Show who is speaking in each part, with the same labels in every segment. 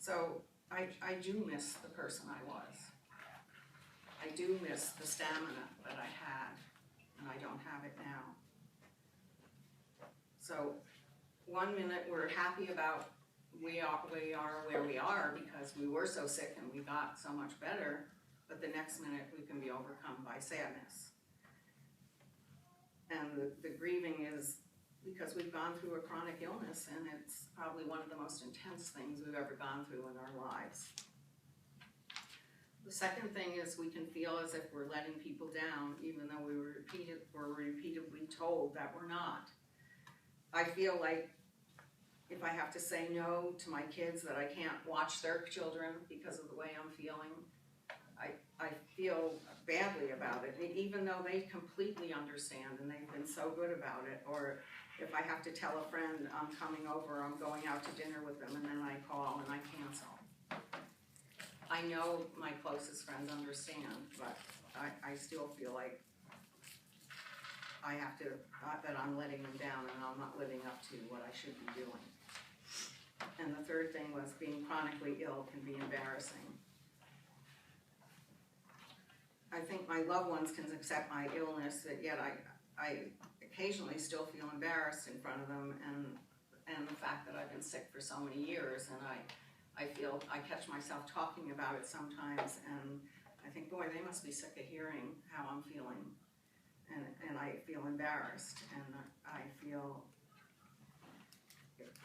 Speaker 1: So I do miss the person I was. I do miss the stamina that I had, and I don't have it now. So 1 minute we're happy about we are where we are because we were so sick and we got so much better, but the next minute we can be overcome by sadness. And the grieving is because we've gone through a chronic illness, and it's probably one of the most intense things we've ever gone through in our lives. The second thing is we can feel as if we're letting people down, even though we were repeatedly told that we're not. I feel like if I have to say no to my kids, that I can't watch their children because of the way I'm feeling, I feel badly about it, even though they completely understand and they've been so good about it. Or if I have to tell a friend I'm coming over, I'm going out to dinner with them, and then I call and I cancel. I know my closest friends understand, but I still feel like I have to, that I'm letting them down and I'm not living up to what I should be doing. And the third thing was being chronically ill can be embarrassing. I think my loved ones can accept my illness, but yet I occasionally still feel embarrassed in front of them, and the fact that I've been sick for so many years, and I feel I catch myself talking about it sometimes, and I think, boy, they must be sick of hearing how I'm feeling, and I feel embarrassed, and I feel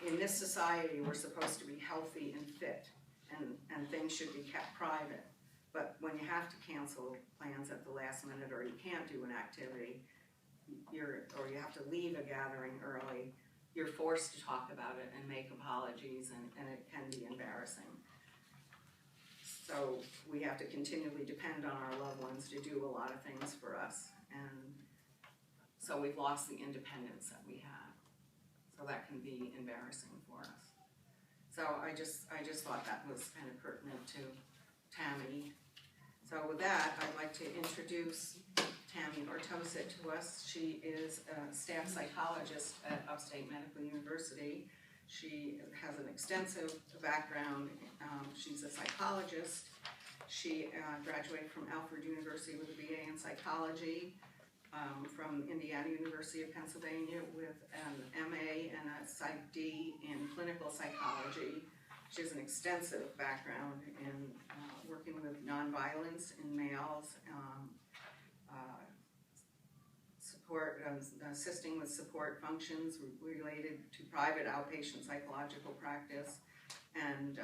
Speaker 1: in this society we're supposed to be healthy and fit, and things should be kept private. But when you have to cancel plans at the last minute, or you can't do an activity, or you have to leave a gathering early, you're forced to talk about it and make apologies, and it can be embarrassing. So we have to continually depend on our loved ones to do a lot of things for us, and so we've lost the independence that we had. So that can be embarrassing for us. So I just thought that was kind of pertinent to Tammy. So with that, I'd like to introduce Tammy Bartoszek to us. She is a staff psychologist at Upstate Medical University. She has an extensive background. She's a psychologist. She graduated from Alfred University with a BA in psychology, from Indiana University of Pennsylvania with an MA and a PSYD in clinical psychology. She has an extensive background in working with nonviolence in males, assisting with support functions related to private outpatient psychological practice, and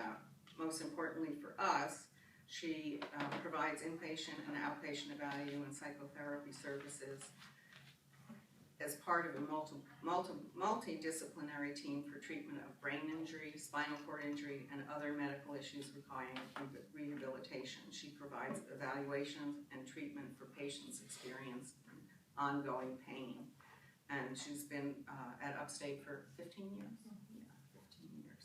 Speaker 1: most importantly for us, she provides inpatient and outpatient evaluation and psychotherapy services as part of a multidisciplinary team for treatment of brain injury, spinal cord injury, and other medical issues requiring rehabilitation. She provides evaluation and treatment for patients experiencing ongoing pain. And she's been at Upstate for 15 years? Yeah, 15 years.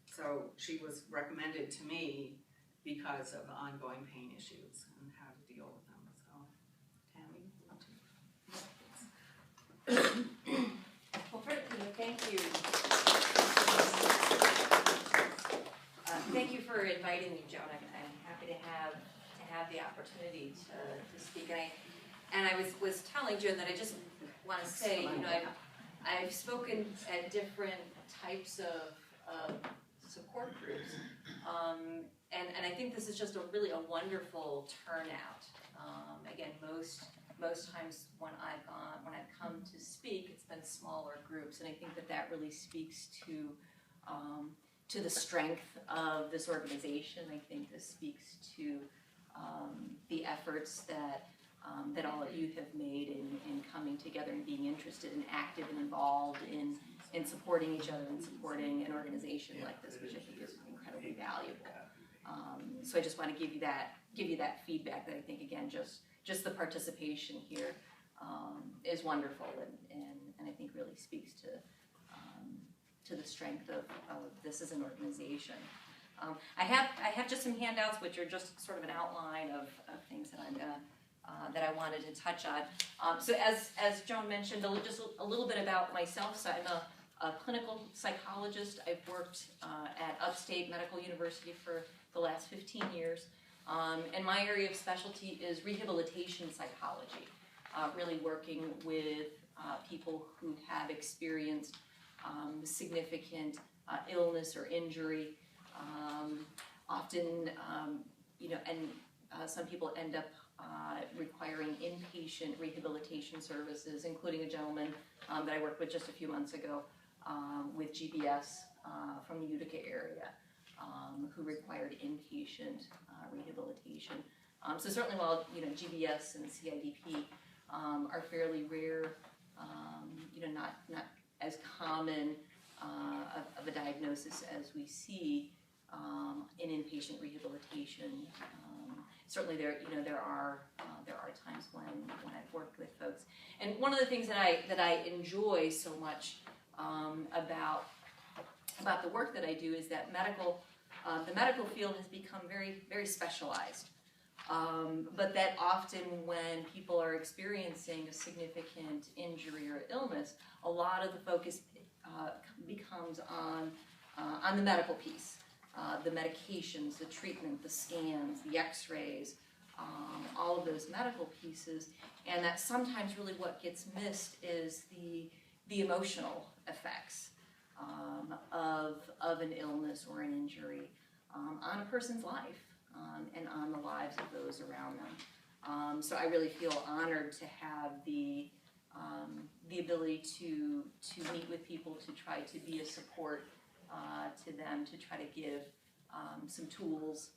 Speaker 1: So she was recommended to me because of ongoing pain issues and how to deal with them.
Speaker 2: Well, thank you. Thank you for inviting me, Joan. I'm happy to have the opportunity to speak. And I was telling Joan that I just want to say, you know, I've spoken at different types of support groups, and I think this is just really a wonderful turnout. Again, most times when I've come to speak, it's been smaller groups, and I think that really speaks to the strength of this organization. I think this speaks to the efforts that all of you have made in coming together and being interested and active and involved in supporting each other and supporting an organization like this, which I think is incredibly valuable. So I just want to give you that feedback that I think, again, just the participation here is wonderful, and I think really speaks to the strength of this as an organization. I have just some handouts, which are just sort of an outline of things that I'm gonna that I wanted to touch on. So as Joan mentioned, just a little bit about myself. So I'm
Speaker 3: a clinical psychologist. I've worked at Upstate Medical University for the last 15 years. And my area of specialty is rehabilitation psychology, really working with people who have experienced significant illness or injury. Often, some people end up requiring inpatient rehabilitation services, including a gentleman that I worked with just a few months ago with GBS from the Utica area, who required inpatient rehabilitation. So certainly while GBS and CIDP are fairly rare, not as common of a diagnosis as we see in inpatient rehabilitation. Certainly there are times when I've worked with folks, and one of the things that I enjoy so much about the work that I do is that the medical field has become very, very specialized. But that often when people are experiencing a significant injury or illness, a lot of the focus becomes on the medical piece, the medications, the treatment, the scans, the x-rays, all of those medical pieces, and that sometimes really what gets missed is the emotional effects of an illness or an injury on a person's life and on the lives of those around them. So I really feel honored to have the ability to meet with people, to try to be a support to them, to try to give some tools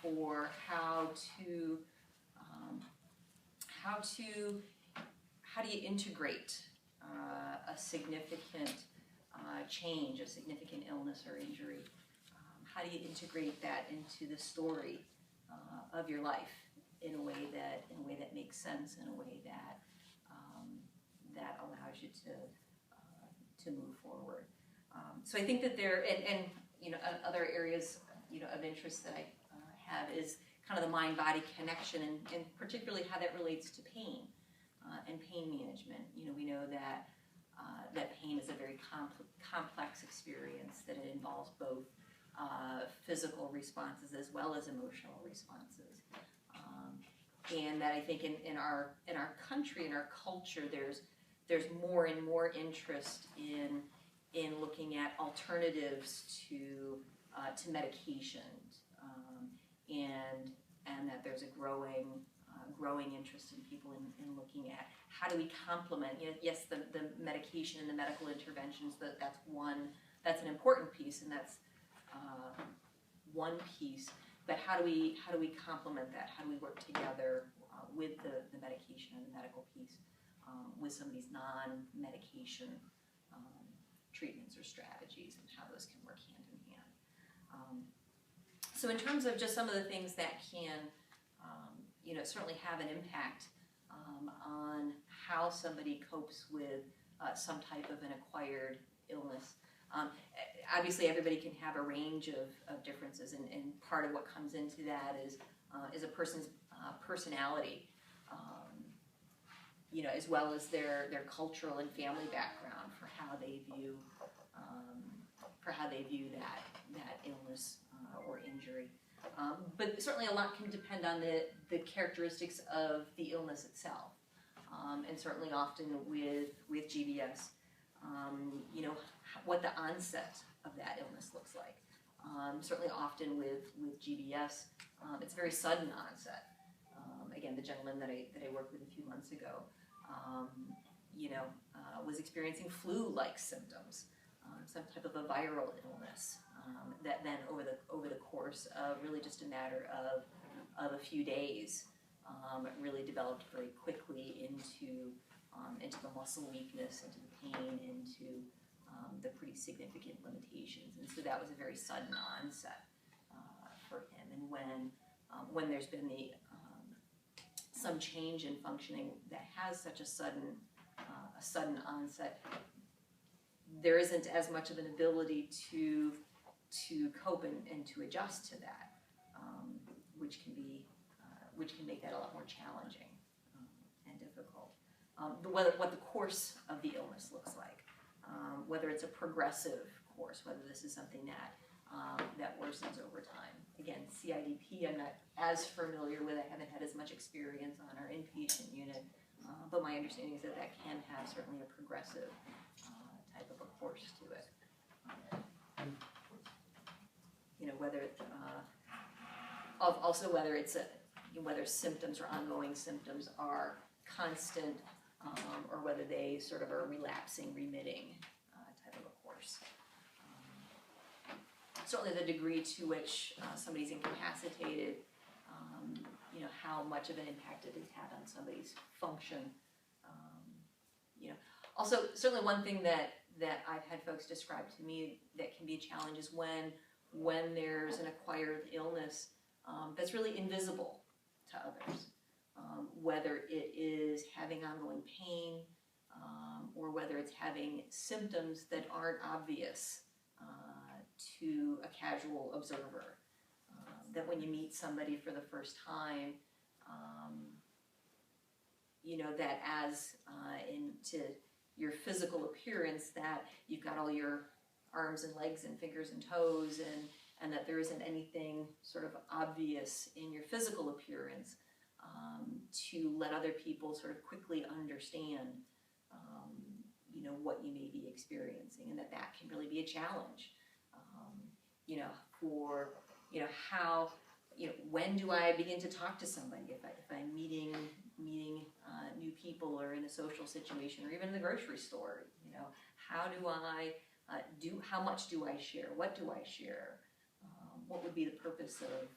Speaker 3: for how do you integrate a significant change, a significant illness or injury. How do you integrate that into the story of your life in a way that makes sense, in a way that that allows you to move forward. So I think that there and other areas of interest that I have is kind of the mind-body connection, and particularly how that relates to pain and pain management. We know that that pain is a very complex experience, that it involves both physical responses as well as emotional responses, and that I think in our country, in our culture, there's more and more interest in looking at alternatives to medication, and that there's a growing interest in people in looking at how do we complement. Yes, the medication and the medical interventions, that's an important piece, and that's one piece. But how do we complement that? How do we work together with the medication and the medical piece with some of these non-medication treatments or strategies, and how those can work hand in hand. So in terms of just some of the things that can certainly have an impact on how somebody copes with some type of an acquired illness. Obviously, everybody can have a range of differences, and part of what comes into that is a person's personality, as well as their cultural and family background for how they view that illness or injury. But certainly a lot can depend on the characteristics of the illness itself, and certainly often with GBS, what the onset of that illness looks like. Certainly often with GBS, it's a very sudden onset. Again, the gentleman that I worked with a few months ago, was experiencing flu-like symptoms, some type of a viral illness, that then over the course of really just a matter of a few days, really developed very quickly into the muscle weakness, into the pain, into the pretty significant limitations. And so that was a very sudden onset for him. And when there's been some change in functioning that has such a sudden onset, there isn't as much of an ability to cope and to adjust to that, which can make that a lot more challenging and difficult. What the course of the illness looks like. whether it's a progressive course, whether this is something that that worsens over time. Again, CIDP I'm not as familiar with. I haven't had as much experience on our inpatient unit, but my understanding is that that can have certainly a progressive type of a course to it. You know, whether also whether it's whether symptoms or ongoing symptoms are constant, or whether they sort of are relapsing, remitting type of a course. Certainly the degree to which somebody's incapacitated, you know, how much of an impact it has had on somebody's function. You know, also certainly one thing that I've had folks describe to me that can be a challenge is when there's an acquired illness that's really invisible to others, whether it is having ongoing pain, or whether it's having symptoms that aren't obvious to a casual observer. That when you meet somebody for the first time, you know, that as into your physical appearance, that you've got all your arms and legs and fingers and toes, and that there isn't anything sort of obvious in your physical appearance, to let other people sort of quickly understand, you know, what you may be experiencing, and that can really be a challenge. You know, for, you know, how, you know, when do I begin to talk to somebody if I'm meeting new people, or in a social situation, or even in the grocery store? You know, how do I how much do I share? What do I share? What would be the purpose of,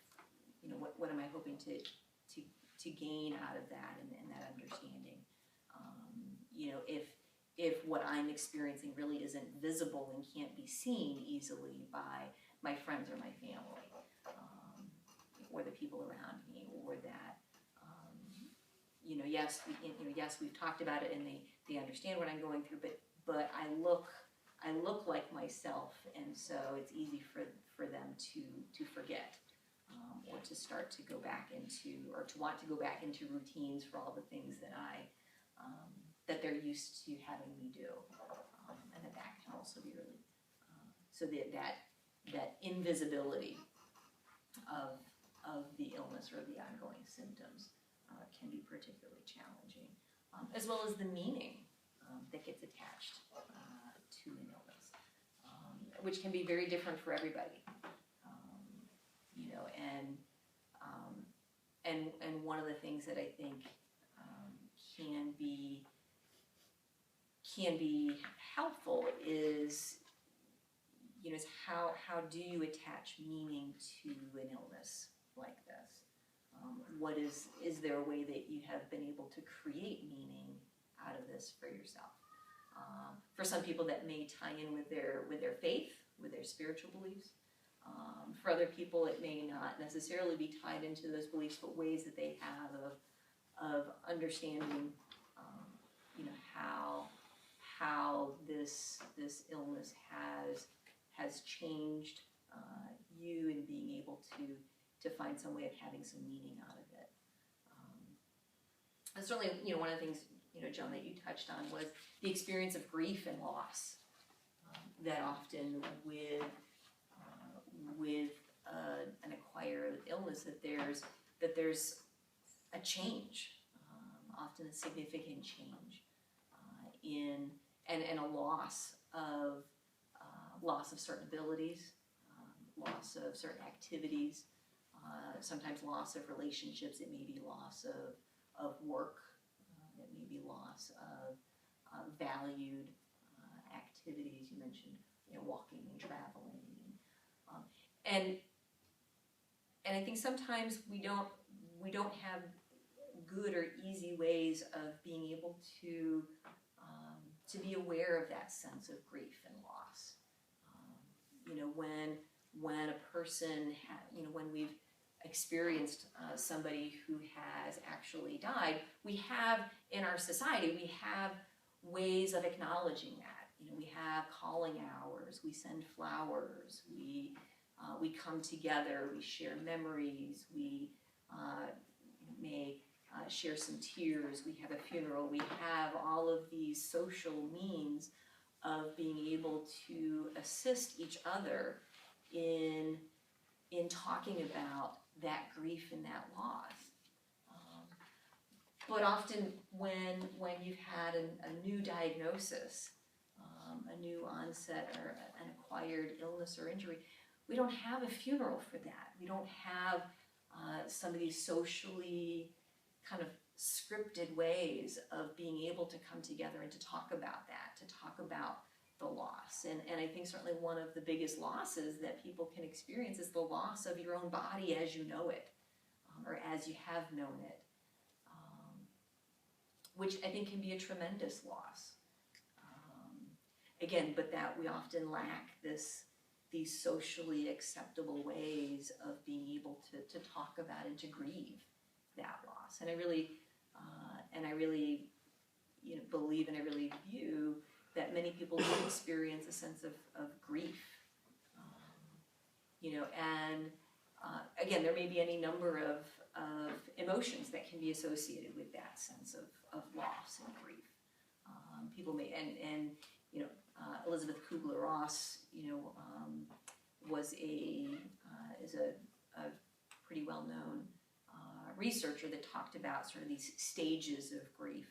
Speaker 3: you know, what am I hoping to gain out of that, and that understanding? You know, if what I'm experiencing really isn't visible and can't be seen easily by my friends or my family, or the people around me, or that, you know, yes, we've talked about it and they understand what I'm going through, but I look like myself, and so it's easy for them to forget, or to start to go back into, or to want to go back into routines for all the things that that they're used to having me do, and that can also be really, so that invisibility of the illness or the ongoing symptoms can be particularly challenging, as well as the meaning that gets attached to an illness, which can be very different for everybody. You know, and one of the things that I think can be helpful is, you know, is how do you attach meaning to an illness like this? What is there a way that you have been able to create meaning out of this for yourself? For some people that may tie in with their faith, with their spiritual beliefs. For other people it may not necessarily be tied into those beliefs, but ways that they have of understanding, you know, how this illness has changed you, in being able to find some way of having some meaning out of it. And certainly, you know, one of the things, you know, Joan, that you touched on was the experience of grief and loss. That often with an acquired illness, that there's a change, often a significant change, and a loss of certain abilities, loss of certain activities, sometimes loss of relationships. It may be loss of work. It may be loss of valued activities. You mentioned, you know, walking and traveling, and I think sometimes we don't have good or easy ways of being able to be aware of that sense of grief and loss. You know, when a person when we've experienced somebody who has actually died, we have in our society, we have ways of acknowledging that. You know, we have calling hours, we send flowers, we come together, we share memories, we may share some tears, we have a funeral, we have all of these social means of being able to assist each other in talking about that grief and that loss. But often when you've had a new diagnosis, a new onset or an acquired illness or injury, we don't have a funeral for that. We don't have some of these socially kind of scripted ways of being able to come together and to talk about that, to talk about the loss. And I think certainly one of the biggest losses that people can experience is the loss of your own body as you know it, or as you have known it, which I think can be a tremendous loss. Again, but that we often lack these socially acceptable ways of being able to talk about and to grieve that loss. And I really believe and I really view that many people do experience a sense of grief. And again, there may be any number of emotions that can be associated with that sense of loss and grief. People may, and Elizabeth Kubler-Ross, is a pretty well-known researcher that talked about sort of these stages of grief.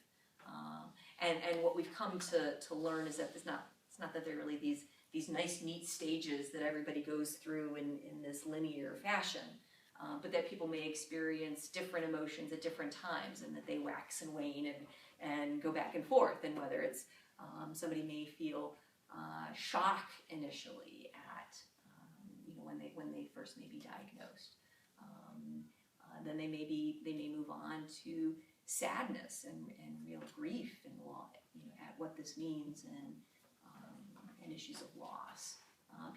Speaker 3: And what we've come to learn is that it's not that they're really these nice, neat stages that everybody goes through in this linear fashion, but that people may experience different emotions at different times, and that they wax and wane and go back and forth, and whether it's somebody may feel shock initially at when they first may be diagnosed. Then they may move on to sadness and real grief and at what this means and issues of loss.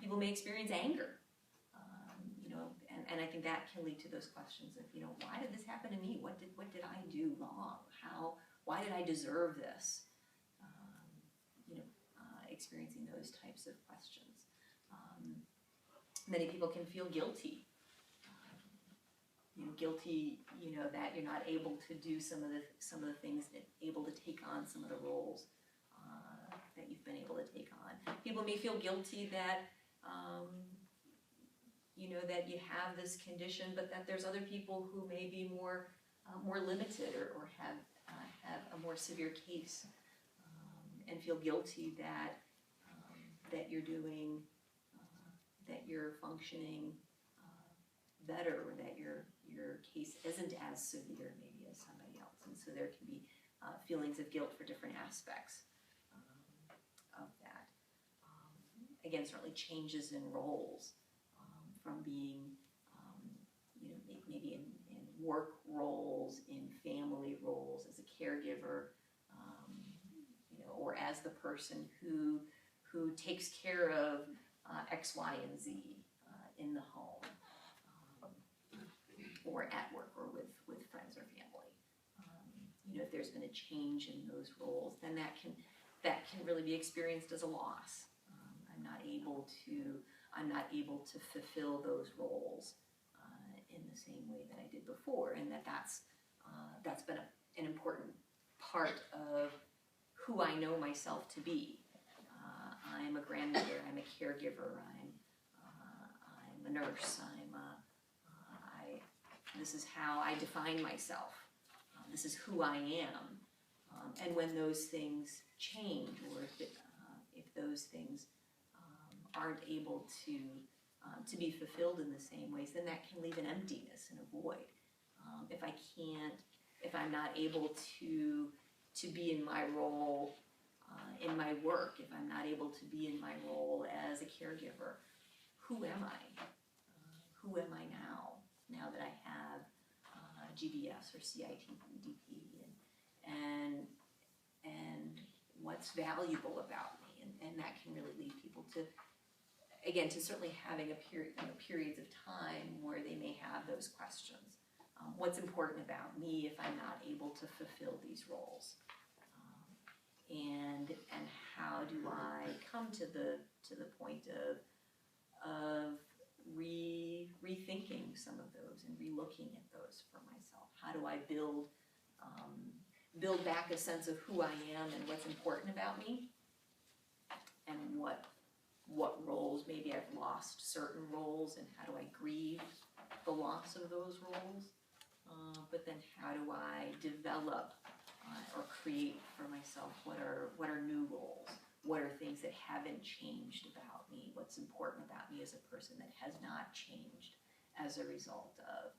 Speaker 3: People may experience anger, and I think that can lead to those questions of why did this happen to me? What did I do wrong? Why did I deserve this? Experiencing those types of questions. Many people can feel guilty. Guilty, that you're not able to do some of the things, able to take on some of the roles that you've been able to take on. People may feel guilty that that you have this condition, but that there's other people who may be more limited or have a more severe case, and feel guilty that you're doing, that you're functioning better, or that your case isn't as severe maybe as somebody else. And so there can be feelings of guilt for different aspects of that. Again, certainly changes in roles, from being, maybe in work roles, in family roles, as a caregiver, or as the person who takes care of X, Y, and Z in the home, or at work, or with friends or family. If there's been a change in those roles, then that can really be experienced as a loss. I'm not able to fulfill those roles in the same way that I did before, and that's been an important part of who I know myself to be. I'm a grandmother. I'm a caregiver. I'm a nurse. This is how I define myself. This is who I am. And when those things change, or if those things aren't able to be fulfilled in the same ways, then that can leave an emptiness and a void. If I'm not able to be in my role in my work, if I'm not able to be in my role as a caregiver, who am I? Who am I now that I have GBS or CIDP, and what's valuable about me? And that can really lead people to certainly having periods of time where they may have those questions. What's important about me if I'm not able to fulfill these roles? And how do I come to the point of rethinking some of those and relooking at those for myself? How do I build back a sense of who I am and what's important about me, what roles, maybe I've lost certain roles, and how do I grieve the loss of those roles, but then how do I develop or create for myself what are new roles, what are things that haven't changed about me, what's important about me as a person that has not changed as a result of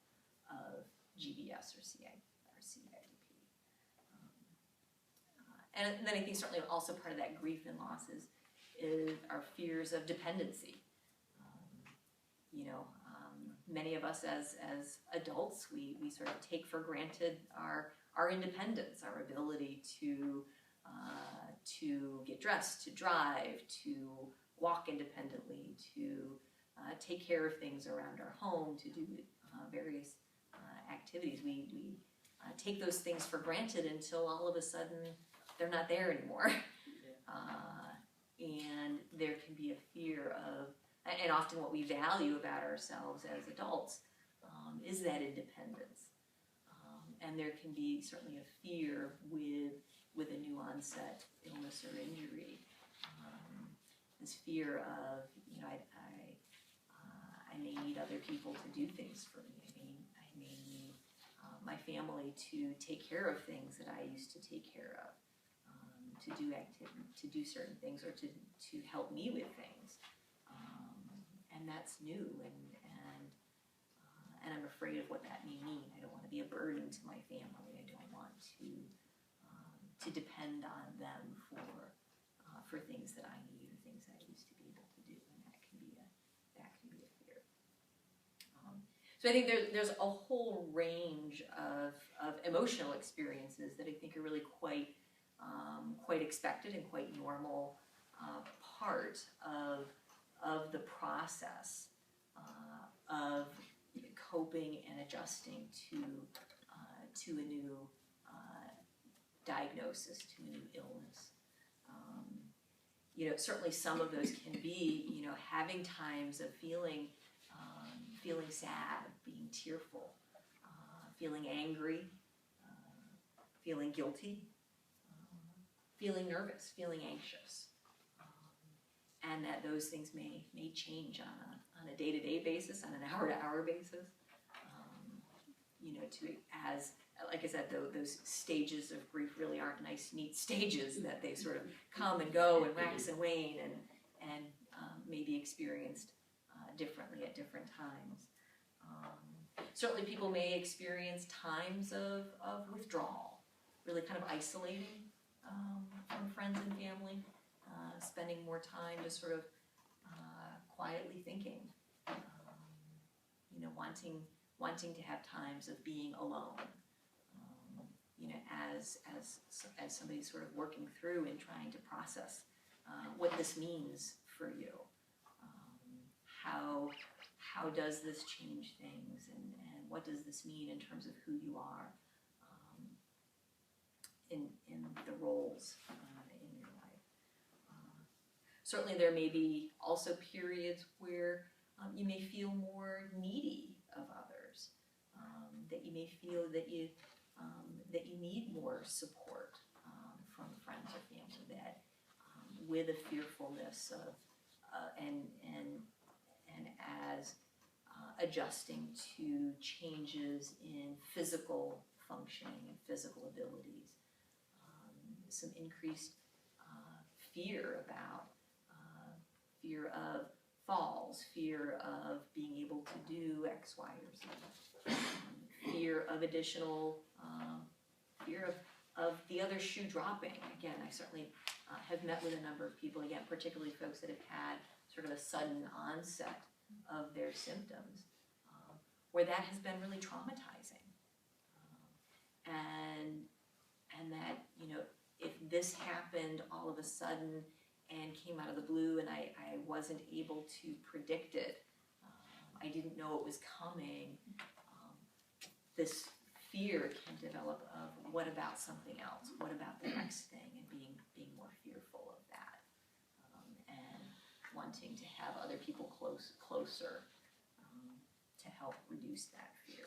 Speaker 3: GBS or CIDP. And then I think certainly also part of that grief and loss is our fears of dependency. Many of us as adults, we sort of take for granted our independence, our ability to get dressed, to drive, to walk independently, to take care of things around our home, to do various activities. We take those things for granted until all of a sudden they're not there anymore. And there can be a fear of, and often what we value about ourselves as adults is that independence. And there can be certainly a fear with a new onset illness or injury. This fear of, I may need other people to do things for me. I may need my family to take care of things that I used to take care of, to do certain things, or to help me with things. And that's new, and I'm afraid of what that may mean. I don't want to be a burden to my family. I don't want to depend on them for things that I need or things that I used to be able to do, and that can be a fear. So I think there's a whole range of emotional experiences that I think are really quite expected and quite normal part of the process of coping and adjusting to a new diagnosis, to a new illness. Certainly some of those can be, having times of feeling sad, being tearful, feeling angry, feeling guilty, feeling nervous, feeling anxious, and that those things may change on a day-to-day basis, on an hour-to-hour basis. As like I said, those stages of grief really aren't nice, neat stages that they sort of come and go and wax and wane and may be experienced differently at different times. Certainly people may experience times of withdrawal, really kind of isolating from friends and family, spending more time just sort of quietly thinking, wanting to have times of being alone, as somebody's sort of working through and trying to process what this means for you. How does this change things, and what does this mean in terms of who you are in the roles in your life. Certainly there may be also periods where you may feel more needy of others, that you may feel that you need more support from friends or family, that with a fearfulness of and as adjusting to changes in physical functioning and physical abilities, some increased fear of falls, fear of being able to do X, Y, or Z, fear of additional, fear of the other shoe dropping. Again, I certainly have met with a number of people, again, particularly folks that have had sort of a sudden onset of their symptoms, where that has been really traumatizing. And that, if this happened all of a sudden and came out of the blue and I wasn't able to predict it, I didn't know it was coming, this fear can develop of what about something else? What about the next thing? And being more fearful of that, and wanting to have other people closer to help reduce that fear.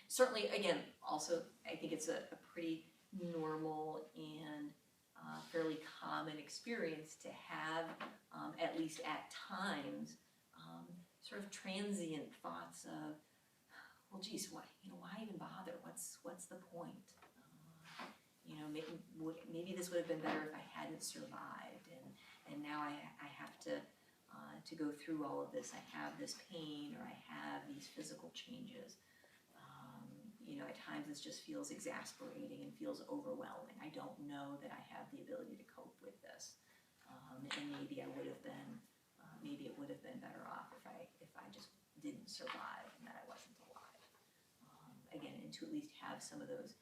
Speaker 3: Certainly, again, also I think it's a pretty normal and fairly common experience to have, at least at times, sort of transient thoughts of, well, geez, why even bother? What's the point? Maybe this would have been better if I hadn't survived, and now I have to go through all of this. I have this pain, or I have these physical changes. At times this just feels exasperating and feels overwhelming. I don't know that I have the ability to cope with this, and maybe I would have been, maybe it would have been better off if I just didn't survive and that I wasn't alive. Again, and to at least have some of those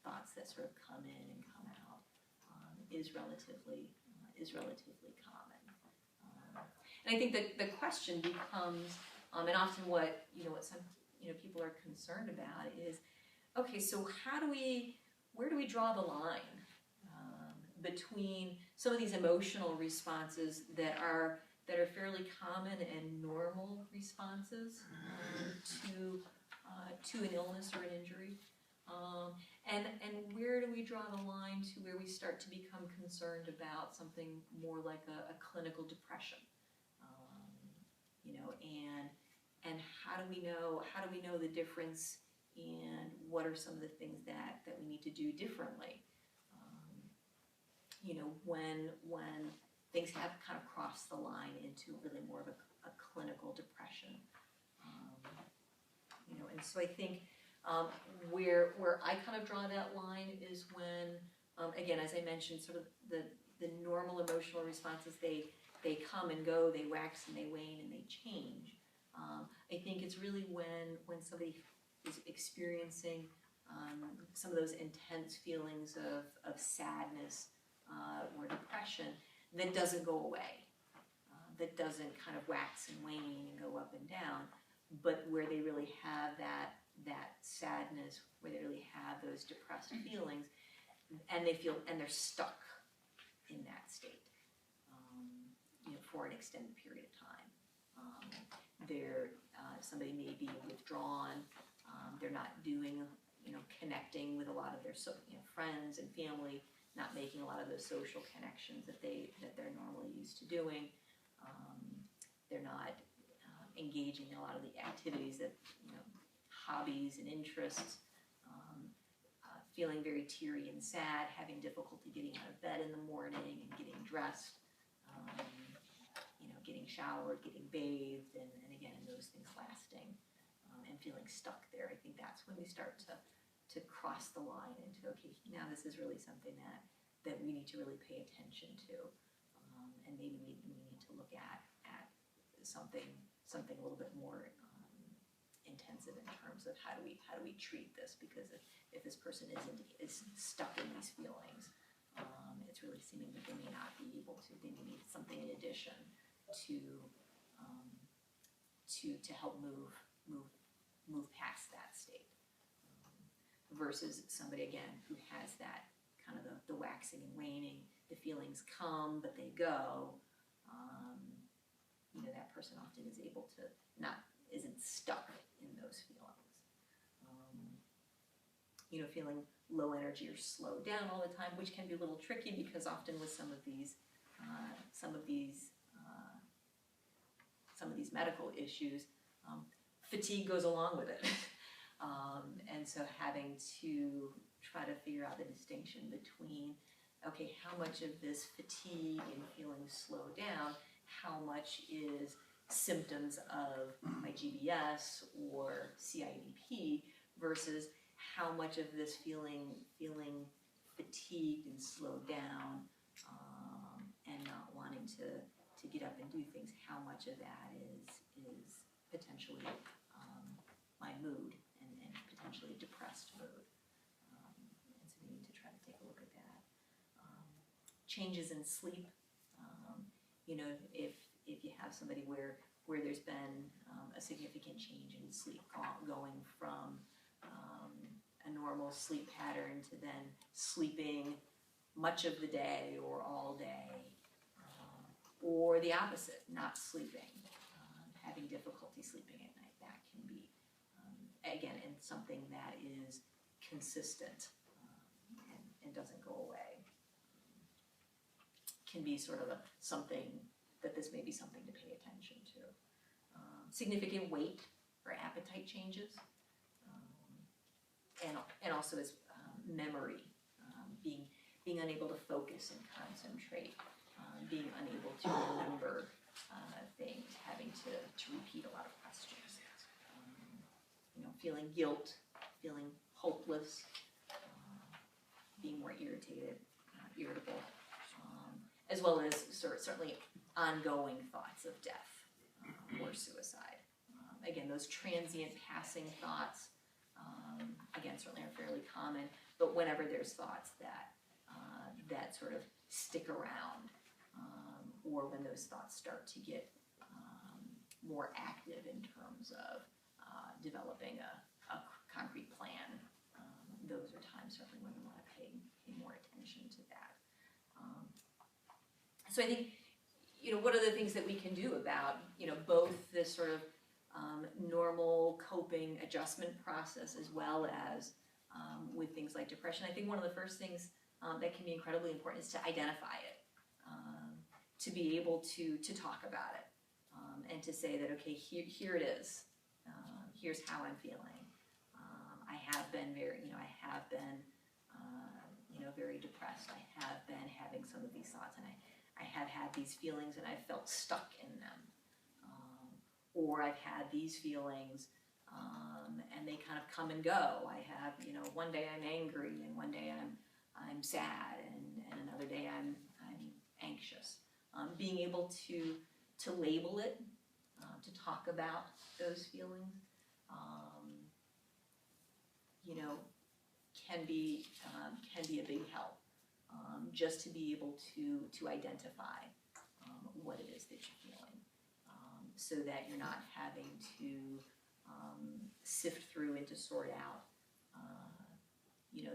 Speaker 3: thoughts that sort of come in and come out is relatively common. And I think that the question becomes, and often what some people are concerned about is, okay, so where do we draw the line between some of these emotional responses that are fairly common and normal responses to an illness or an injury, and where do we draw the line to where we start to become concerned about something more like a clinical depression, and how do we know the difference, and what are some of the things that we need to do differently, when things have kind of crossed the line into really more of a clinical depression, and so I think where I kind of draw that line is when, again, as I mentioned, sort of the normal emotional responses, they come and go, they wax and they wane and they change. I think it's really when somebody is experiencing some of those intense feelings of sadness or depression that doesn't go away, that doesn't kind of wax and wane and go up and down, but where they really have that sadness, where they really have those depressed feelings, and they're stuck in that state for an extended period of time. Somebody may be withdrawn. They're not doing, connecting with a lot of their friends and family, not making a lot of those social connections that they're normally used to doing. They're not engaging in a lot of the activities that, hobbies and interests. Feeling very teary and sad, having difficulty getting out of bed in the morning and getting dressed. Getting showered, getting bathed, and again, those things lasting, and feeling stuck there. I think that's when we start to cross the line into, okay, now this is really something that we need to really pay attention to, and maybe we need to look at something a little bit more intensive in terms of how do we treat this, because if this person is stuck in these feelings, it's really seeming that they may not be able to. They may need something in addition to help move past that state, versus somebody again who has that kind of the waxing and waning. The feelings come but they go. That person often is able to isn't stuck in those feelings. Feeling low energy or slowed down all the time, which can be a little tricky, because often with some of these medical issues, fatigue goes along with it. And so having to try to figure out the distinction between, okay, how much of this fatigue and feeling slowed down, how much is symptoms of my GBS or CIDP, versus how much of this feeling fatigued and slowed down, and not wanting to get up and do things, how much of that is potentially my mood and potentially depressed mood. And so we need to try to take a look at that. Changes in sleep. If you have somebody where there's been a significant change in sleep, going from a normal sleep pattern to then sleeping much of the day or all day, or the opposite, not sleeping, having difficulty sleeping at night, that can be, again, and something that is consistent and doesn't go away. can be sort of something that this may be something to pay attention to. Significant weight or appetite changes, and also as memory, being unable to focus and concentrate, being unable to remember things, having to repeat a lot of questions, feeling guilt, feeling hopeless, being more irritable, as well as certainly ongoing thoughts of death or suicide. Again, those transient passing thoughts, again, certainly are fairly common, but whenever there's thoughts that sort of stick around, or when those thoughts start to get more active in terms of developing a concrete plan, those are times certainly when we want to pay more attention to that. So I think, what are the things that we can do about, both this sort of normal coping adjustment process as well as with things like depression. I think one of the first things that can be incredibly important is to identify it, to be able to talk about it, and to say that, okay, here it is. Here's how I'm feeling. I have been very depressed. I have been having some of these thoughts, and I have had these feelings, and I've felt stuck in them. Or I've had these feelings, and they kind of come and go. I have, one day I'm angry, and one day I'm sad, and another day I'm anxious. Being able to label it, to talk about those feelings, can be a big help. Just to be able to identify what it is that you're feeling, so that you're not having to sift through and to sort out,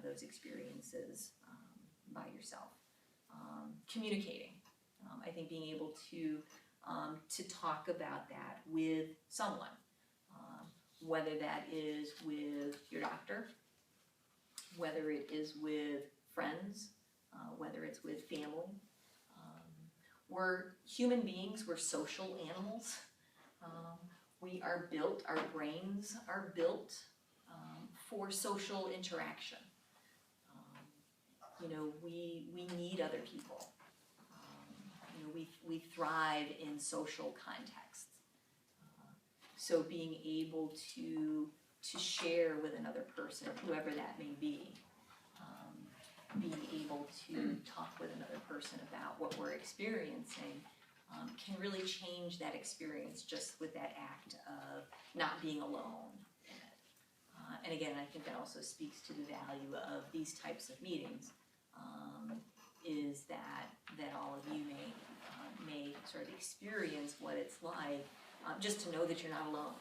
Speaker 3: those experiences by yourself. Communicating. I think being able to talk about that with someone, whether that is with your doctor, whether it is with friends, whether it's with family. We're human beings, we're social animals. Our brains are built for social interaction. We need other people. We thrive in social contexts. So being able to share with another person, whoever that may be, being able to talk with another person about what we're experiencing can really change that experience just with that act of not being alone in it. And again, I think that also speaks to the value of these types of meetings, is that all of you may sort of experience what it's like, just to know that you're not alone,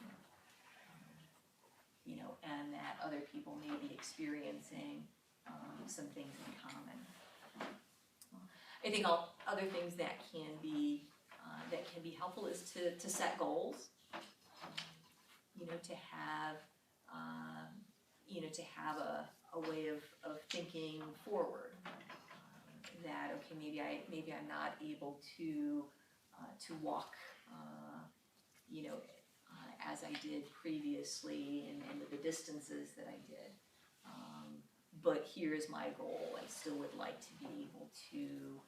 Speaker 3: and that other people may be experiencing some things in common. I think other things that can be helpful is to set goals. To have a way of thinking forward. That okay, maybe I'm not able to walk, as I did previously, and with the distances that I did. But here's my goal. I still would like to be able to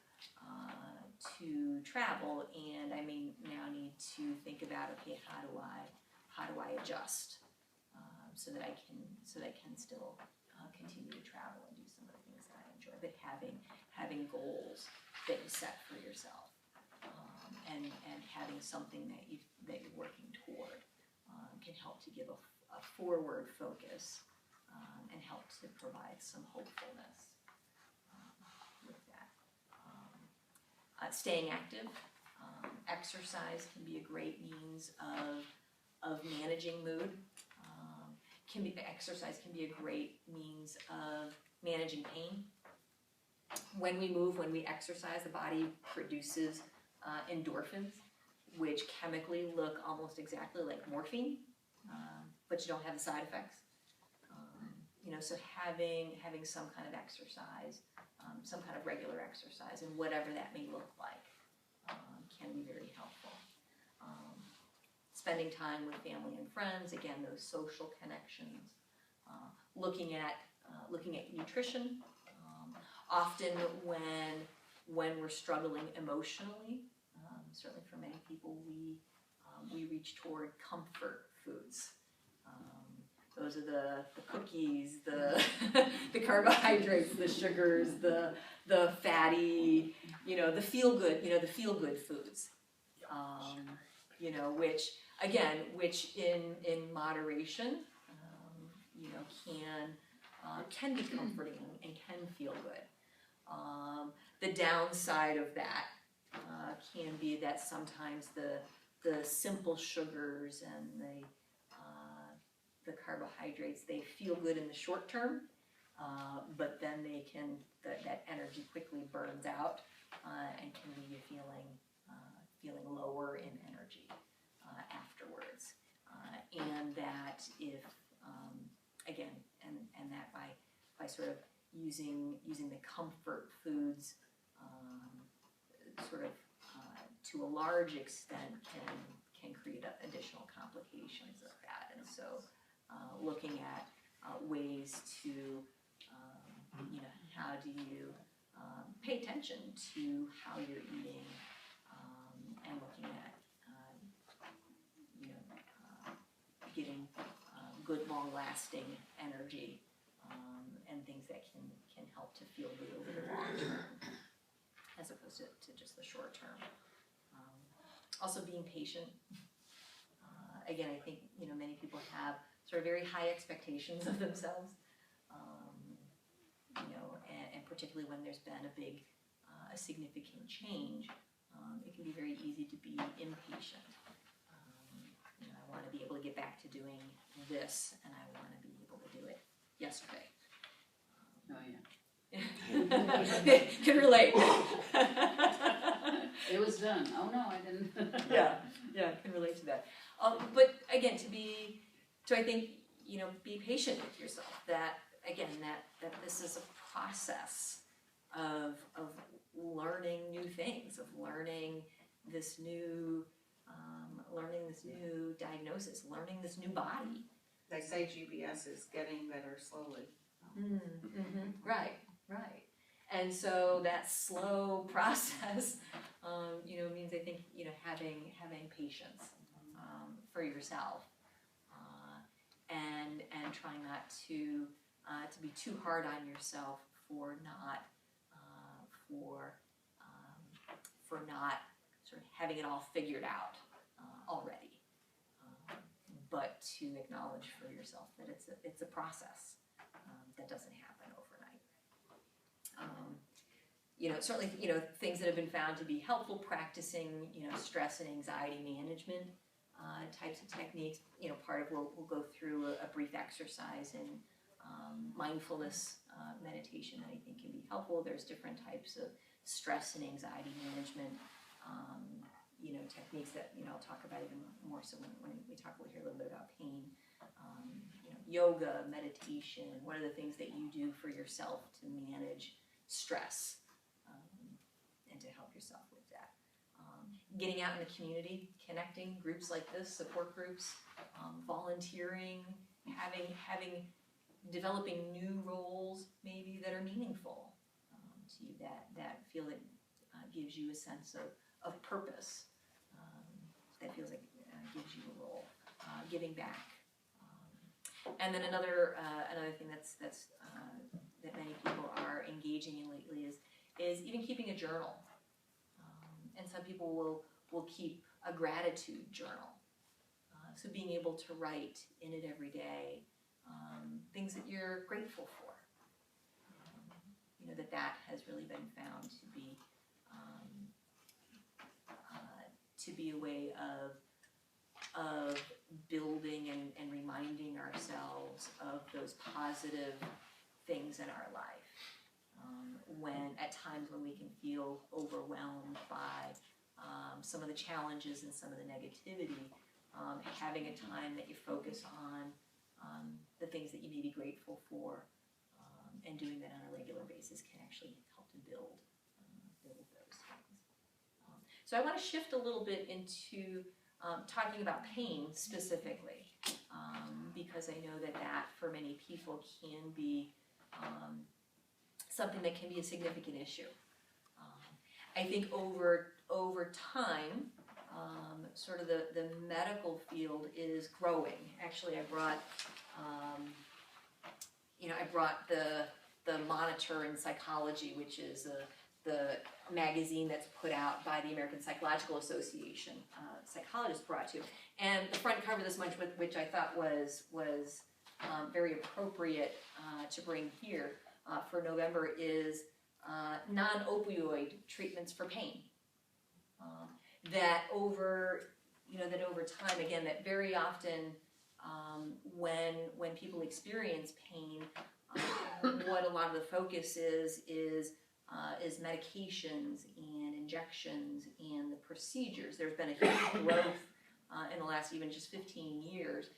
Speaker 3: travel, and I may now need to think about, okay, how do I adjust so that I can still continue to travel and do some of the things that I enjoy. But having goals that you set for yourself, and having something that you're working toward can help to give a forward focus. And help to provide some hopefulness with that. Staying active, exercise can be a great means of managing mood. Exercise can be a great means of managing pain. When we move, when we exercise, the body produces endorphins, which chemically look almost exactly like morphine, but you don't have the side effects. So having some kind of exercise some kind of regular exercise, and whatever that may look like can be very helpful. Spending time with family and friends, again, those social connections. Looking at nutrition. Often when we're struggling emotionally, certainly for many people, we reach toward comfort foods. Those are the cookies, the the carbohydrates, the sugars, the fatty, the feel good foods. Which in moderation, can be comforting and can feel good. The downside of that can be that sometimes the simple sugars and the carbohydrates, they feel good in the short term, but then that energy quickly burns out and can leave you feeling lower in energy afterwards. And that if again, and that by sort of using the comfort foods to a large extent can create additional complications of that. And so looking at ways to how do you pay attention to how you're eating, and looking at getting good long-lasting energy, and things that can help to feel good over the long term, as opposed to just the short term. Also being patient. Again, I think many people have sort of very high expectations of themselves, and particularly when there's been a significant change, it can be very easy to be impatient. I want to be able to get back to doing this, and I want to be able to do it yesterday.
Speaker 4: Oh, yeah.
Speaker 3: Can relate.
Speaker 4: It was done. Oh, no, I didn't.
Speaker 3: Yeah, can relate to that. But again, I think, be patient with yourself. That this is a process of learning new things, of learning this new diagnosis, learning this new body.
Speaker 1: They say GBS is getting better slowly.
Speaker 3: Right. And so that slow process, means I think having patience for yourself, and trying not to be too hard on yourself for not sort of having it all figured out already, but to acknowledge for yourself that it's a process that doesn't happen overnight. Certainly, things that have been found to be helpful, practicing, stress and anxiety management types of techniques. Part of we'll go through a brief exercise in mindfulness meditation that I think can be helpful. There's different types of stress and anxiety management, techniques that, I'll talk about even more so when we talk here a little bit about pain. Yoga, meditation, what are the things that you do for yourself to manage stress, and to help yourself with that. Getting out in the community, connecting, groups like this, support groups, volunteering, developing new roles maybe that are meaningful to you, that feel that gives you a sense of purpose, that feels like gives you a role, giving back. And then another thing that many people are engaging in lately is even keeping a journal. And some people will keep a gratitude journal. So being able to write in it every day things that you're grateful for. That has really been found to be a way of building and reminding ourselves of those positive things in our life. At times when we can feel overwhelmed by some of the challenges and some of the negativity, having a time that you focus on the things that you may be grateful for, and doing that on a regular basis can actually help build those things. So I want to shift a little bit into talking about pain specifically, because I know that for many people can be something that can be a significant issue. I think over time, sort of the medical field is growing. Actually, I brought the Monitor in Psychology, which is the magazine that's put out by the American Psychological Association. Psychologists brought to, and the front cover this month, which I thought was very appropriate to bring here for November, is non-opioid treatments for pain. That over time, again, that very often when people experience pain, what a lot of the focus is medications and injections and the procedures. There's been a huge growth in the last even just 15 years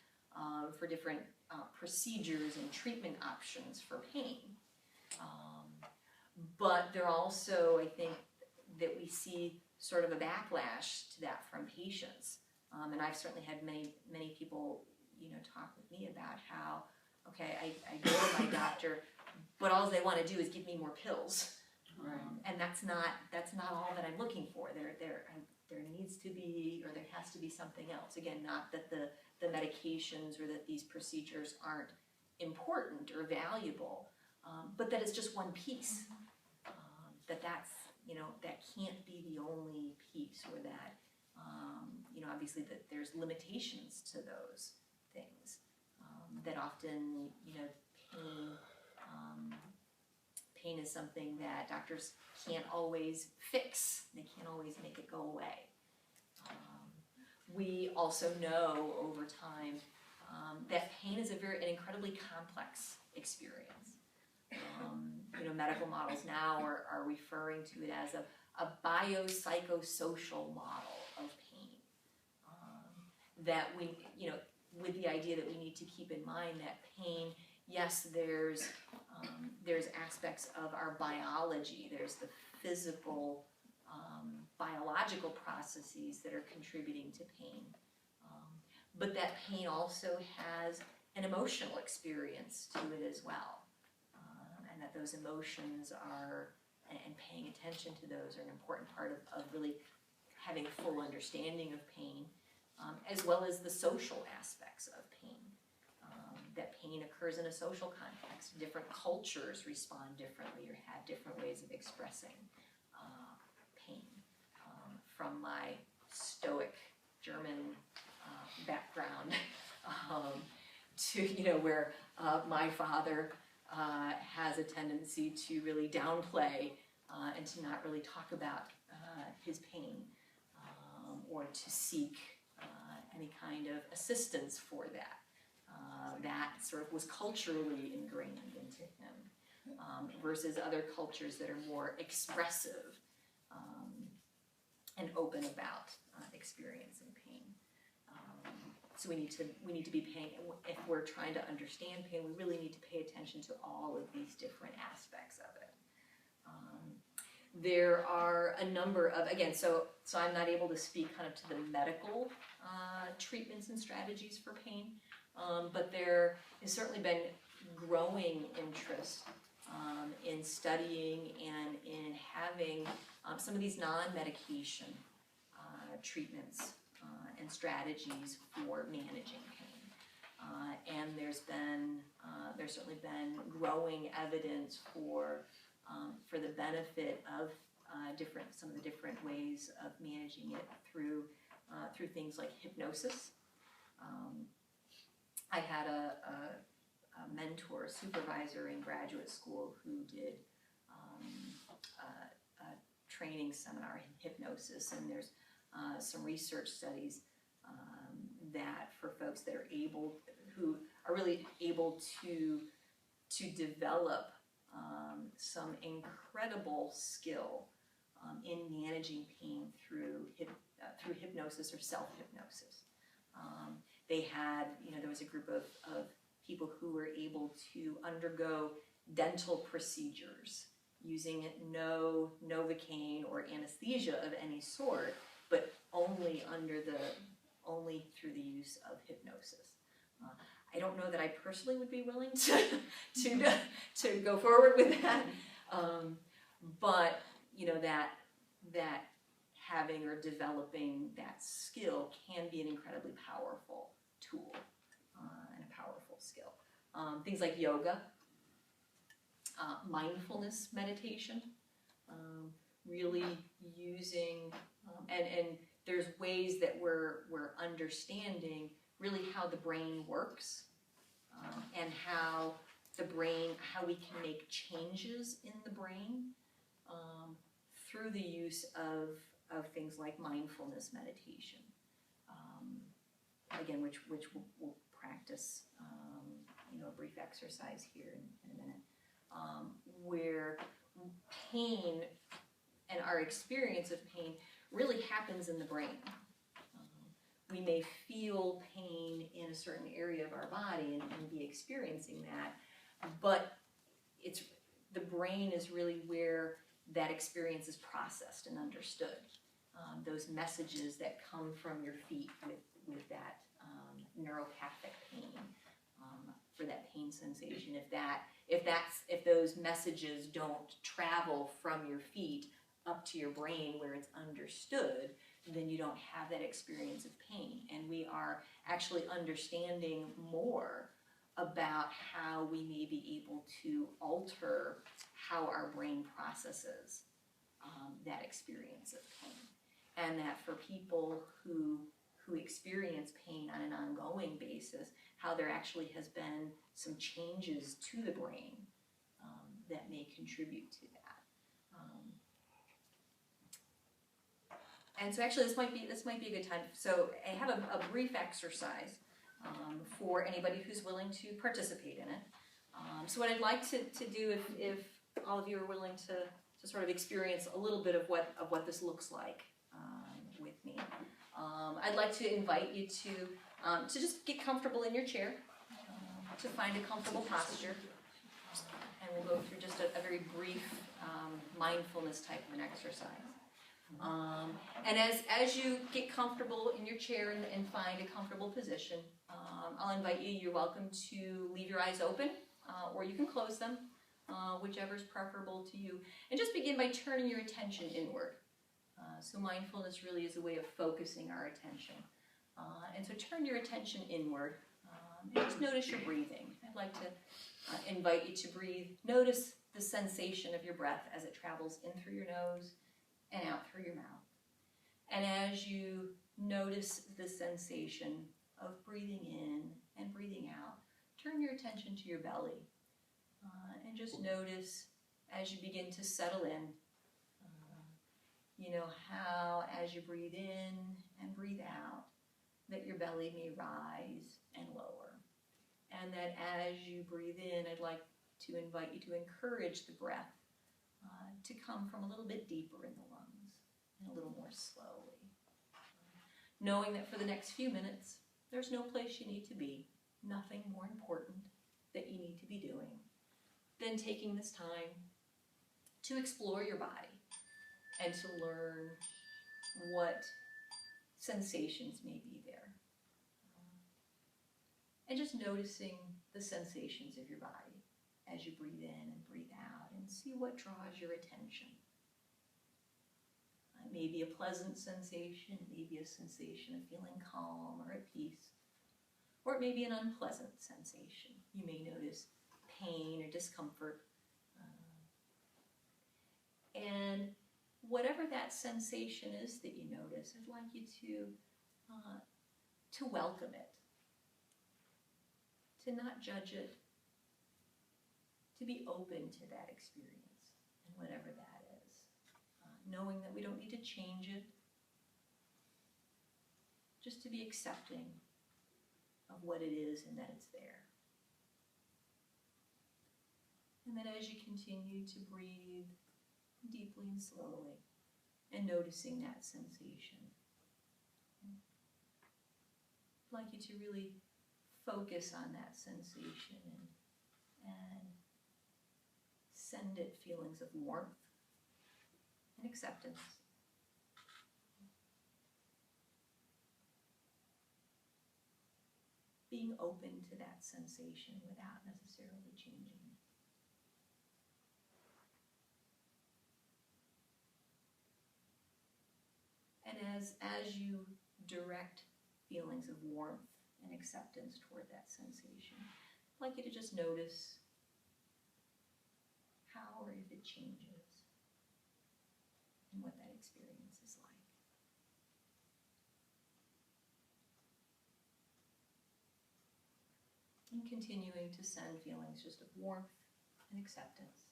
Speaker 3: for different procedures and treatment options for pain. But there also, I think, that we see sort of a backlash to that from patients. And I've certainly had many people, talk with me about how, okay, I go to my doctor, but all they want to do is give me more pills.
Speaker 4: Right.
Speaker 3: And that's not all that I'm looking for. There needs to be, or there has to be something else. Again, not that the medications or that these procedures aren't important or valuable, but that it's just one piece. That can't be the only piece, or that, obviously that there's limitations to those things. That often, pain is something that doctors can't always fix. They can't always make it go away. We also know over time that pain is an incredibly complex experience. Medical models now are referring to it as a biopsychosocial model of pain. That with the idea that we need to keep in mind that pain, yes, there's aspects of our biology. There's the physical, biological processes that are contributing to pain. But that pain also has an emotional experience to it as well. And that those emotions and paying attention to those are an important part of really having a full understanding of pain, as well as the social aspects of pain. That pain occurs in a social context. Different cultures respond differently or have different ways of expressing pain. From my stoic German background to where my father has a tendency to really downplay and to not really talk about his pain or to seek any kind of assistance for that. That sort of was culturally ingrained into him versus other cultures that are more expressive and open about experiencing pain. So we need to be paying, if we're trying to understand pain, we really need to pay attention to all of these different aspects of it. There are a number of, again, so I'm not able to speak kind of to the medical treatments and strategies for pain, but there has certainly been growing interest in studying and in having some of these non-medication treatments and strategies for managing pain. And there's certainly been growing evidence for the benefit of some of the different ways of managing it through things like hypnosis. I had a mentor, a supervisor in graduate school who did a training seminar in hypnosis, and there's some research studies that for folks that who are really able to develop some incredible skill in managing pain through hypnosis or self-hypnosis. They had, there was a group of people who were able to undergo dental procedures using no Novocaine or anesthesia of any sort, but only through the use of hypnosis. I don't know that I personally would be willing to go forward with that, but you know that having or developing that skill can be an incredibly powerful tool and a powerful skill. Things like yoga, mindfulness meditation, really using, and there's ways that we're understanding really how the brain works and how we can make changes in the brain through the use of things like mindfulness meditation. Again, which we'll practice, a brief exercise here in a minute, where pain and our experience of pain really happens in the brain. We may feel pain in a certain area of our body and be experiencing that, but the brain is really where that experience is processed and understood. Those messages that come from your feet with that neuropathic pain, for that pain sensation. If those messages don't travel from your feet up to your brain where it's understood, then you don't have that experience of pain. And we are actually understanding more about how we may be able to alter how our brain processes that experience of pain. And that for people who experience pain on an ongoing basis, how there actually has been some changes to the brain that may contribute to that. And so actually this might be a good time. So I have a brief exercise for anybody who's willing to participate in it. So what I'd like to do, if all of you are willing to sort of experience a little bit of what this looks like with me, I'd like to invite you to just get comfortable in your chair, to find a comfortable posture, and we'll go through just a very brief mindfulness type of an exercise. And as you get comfortable in your chair and find a comfortable position, I'll invite you, you're welcome to leave your eyes open, or you can close them, whichever is preferable to you. And just begin by turning your attention inward. So mindfulness really is a way of focusing our attention. And so turn your attention inward, and just notice your breathing. I'd like to invite you to breathe. Notice the sensation of your breath as it travels in through your nose and out through your mouth. And as you notice the sensation of breathing in and breathing out, turn your attention to your belly and just notice as you begin to settle in, how as you breathe in and breathe out, that your belly may rise and lower. And that as you breathe in, I'd like to invite you to encourage the breath to come from a little bit deeper in the lungs and a little more slowly. Knowing that for the next few minutes, there's no place you need to be, nothing more important that you need to be doing than taking this time to explore your body and to learn what sensations may be there. And just noticing the sensations of your body as you breathe in and breathe out, and see what draws your attention. It may be a pleasant sensation, it may be a sensation of feeling calm or at peace, or it may be an unpleasant sensation. You may notice pain or discomfort. And whatever that sensation is that you notice, I'd like you to welcome it, to not judge it, to be open to that experience, and whatever that is, knowing that we don't need to change it, just to be accepting of what it is and that it's there. And then as you continue to breathe deeply and slowly, and noticing that sensation, I'd like you to really focus on that sensation and send it feelings of warmth and acceptance. Being open to that sensation without necessarily changing it. And as you direct feelings of warmth and acceptance toward that sensation, I'd like you to just notice how or if it changes and what that experience is like. And continuing to send feelings just of warmth and acceptance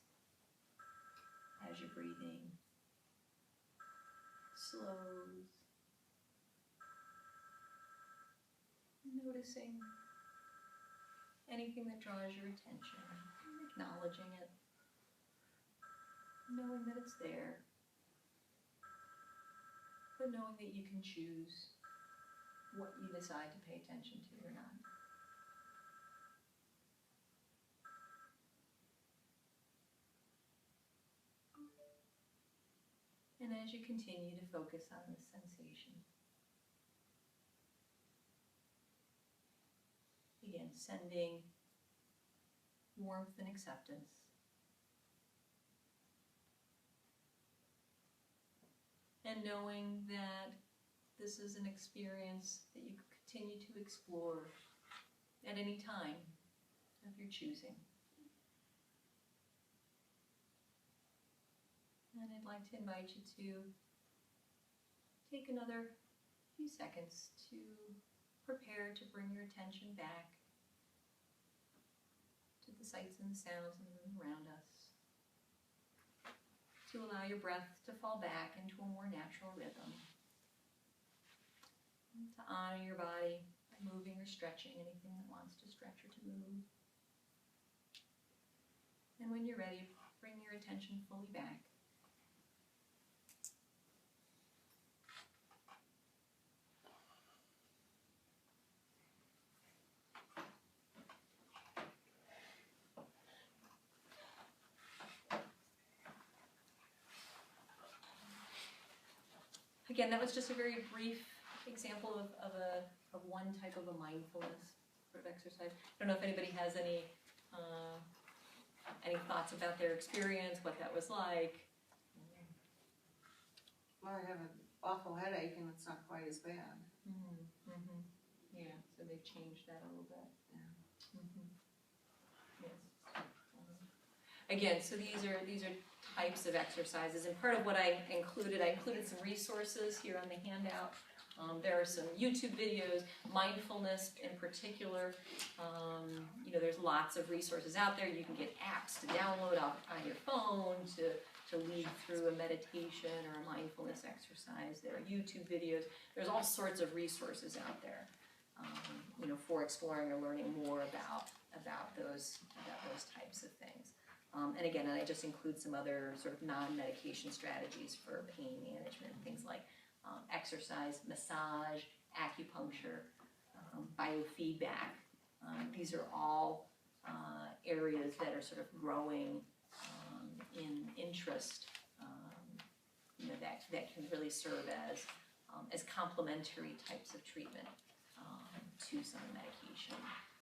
Speaker 3: as your breathing slows. Noticing anything that draws your attention, acknowledging it, knowing that it's there, but knowing that you can choose what you decide to pay attention to or not. And as you continue to focus on this sensation, begin sending warmth and acceptance. And knowing that this is an experience that you can continue to explore at any time of your choosing. And I'd like to invite you to take another few seconds to prepare to bring your attention back to the sights and the sounds in the room around us, to allow your breath to fall back into a more natural rhythm, and to honor your body by moving or stretching anything that wants to stretch or to move. And when you're ready, bring your attention fully back. Again, that was just a very brief example of one type of a mindfulness sort of exercise. I don't know if anybody has any thoughts about their experience, what that was like.
Speaker 1: Well, I have an awful headache and it's not quite as bad.
Speaker 3: Yeah, so they've changed that a little bit. Yeah. Yes. Again, so these are types of exercises, and part of what I included some resources here on the handout. There are some YouTube videos, mindfulness in particular. There's lots of resources out there. You can get apps to download on your phone to lead through a meditation or a mindfulness exercise. There are YouTube videos. There's all sorts of resources out there, for exploring or learning more about those types of things. And again, I just include some other sort of non-medication strategies for pain management, things like exercise, massage, acupuncture, biofeedback. These are all areas that are sort of growing in interest, that can really serve as complementary types of treatment to some medication.